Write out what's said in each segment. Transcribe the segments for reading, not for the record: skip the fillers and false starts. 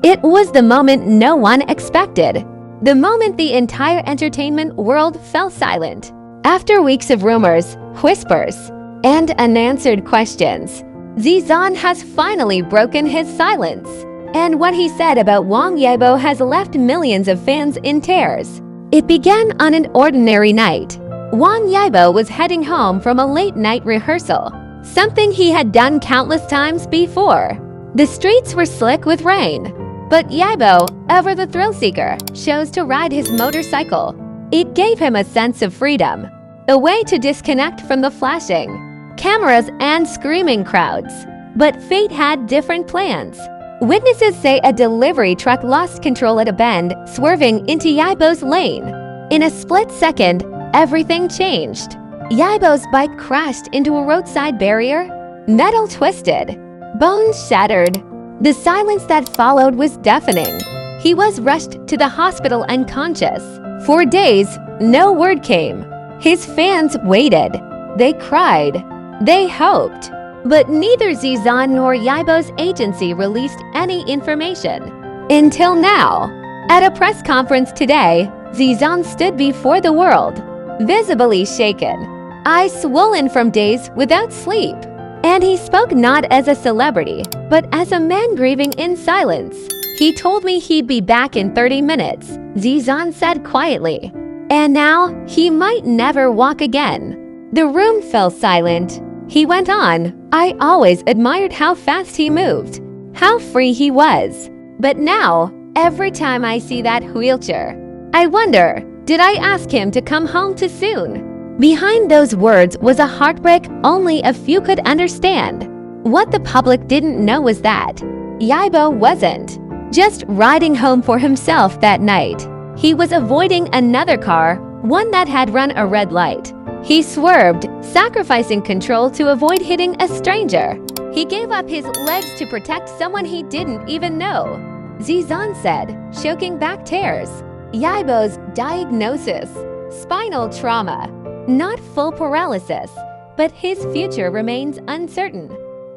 It was the moment no one expected. The moment the entire entertainment world fell silent. After weeks of rumors, whispers, and unanswered questions, Xiao Zhan has finally broken his silence. And what he said about Wang Yibo has left millions of fans in tears. It began on an ordinary night. Wang Yibo was heading home from a late-night rehearsal, something he had done countless times before. The streets were slick with rain, but Yibo, ever the thrill-seeker, chose to ride his motorcycle. It gave him a sense of freedom, a way to disconnect from the flashing cameras and screaming crowds. But fate had different plans. Witnesses say a delivery truck lost control at a bend, swerving into Yibo's lane. In a split second, everything changed. Yibo's bike crashed into a roadside barrier. Metal twisted. Bones shattered. The silence that followed was deafening. He was rushed to the hospital unconscious. For days, no word came. His fans waited. They cried. They hoped. But neither Xiao Zhan nor Yibo's agency released any information. Until now. At a press conference today, Xiao Zhan stood before the world, visibly shaken, eyes swollen from days without sleep. And he spoke not as a celebrity, but as a man grieving in silence. He told me he'd be back in 30 minutes, Xiao Zhan said quietly. And now, he might never walk again. The room fell silent. He went on, I always admired how fast he moved, how free he was. But now, every time I see that wheelchair, I wonder, did I ask him to come home too soon? Behind those words was a heartbreak only a few could understand. What the public didn't know was that Yibo wasn't just riding home for himself that night. He was avoiding another car, one that had run a red light. He swerved, sacrificing control to avoid hitting a stranger. He gave up his legs to protect someone he didn't even know. Xiao Zhan said, choking back tears. Yibo's diagnosis: spinal trauma. Not full paralysis, but his future remains uncertain.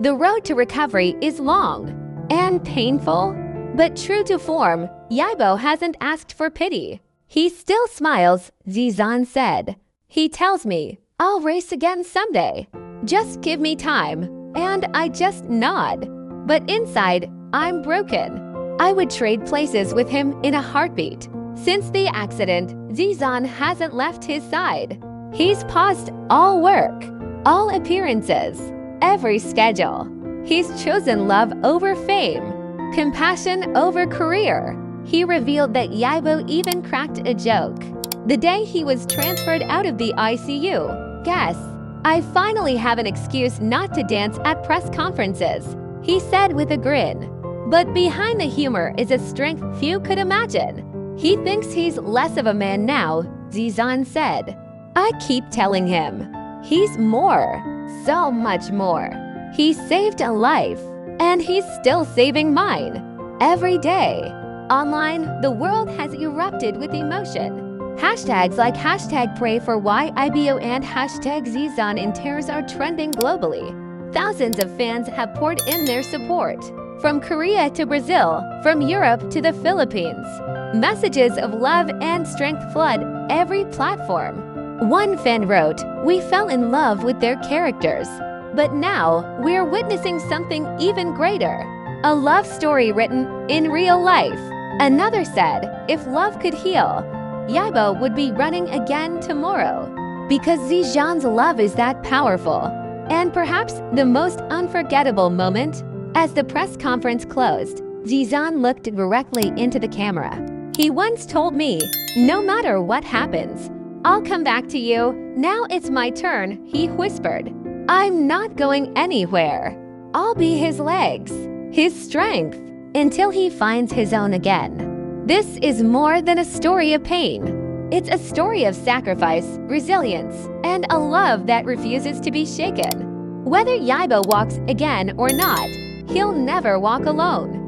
The road to recovery is long and painful, but true to form, Yibo hasn't asked for pity. He still smiles, Xiao Zhan said. He tells me, I'll race again someday. Just give me time, and I just nod. But inside, I'm broken. I would trade places with him in a heartbeat. Since the accident, Xiao Zhan hasn't left his side. He's paused all work, all appearances, every schedule. He's chosen love over fame, compassion over career. He revealed that Yibo even cracked a joke the day he was transferred out of the ICU. Guess, I finally have an excuse not to dance at press conferences, he said with a grin. But behind the humor is a strength few could imagine. He thinks he's less of a man now, Xiao Zhan said. I keep telling him, he's more, so much more. He saved a life, and he's still saving mine. Every day. Online, the world has erupted with emotion. Hashtags like #pray for YIBO and #Xiao Zhan in tears are trending globally. Thousands of fans have poured in their support. From Korea to Brazil, from Europe to the Philippines. Messages of love and strength flood every platform. One fan wrote, we fell in love with their characters. But now, we're witnessing something even greater. A love story written in real life. Another said, if love could heal, Yibo would be running again tomorrow. Because Xiao Zhan's love is that powerful. And perhaps the most unforgettable moment, as the press conference closed, Xiao Zhan looked directly into the camera. He once told me, no matter what happens, I'll come back to you. Now it's my turn, he whispered. I'm not going anywhere. I'll be his legs, his strength, until he finds his own again. This is more than a story of pain. It's a story of sacrifice, resilience, and a love that refuses to be shaken. Whether Yibo walks again or not, he'll never walk alone.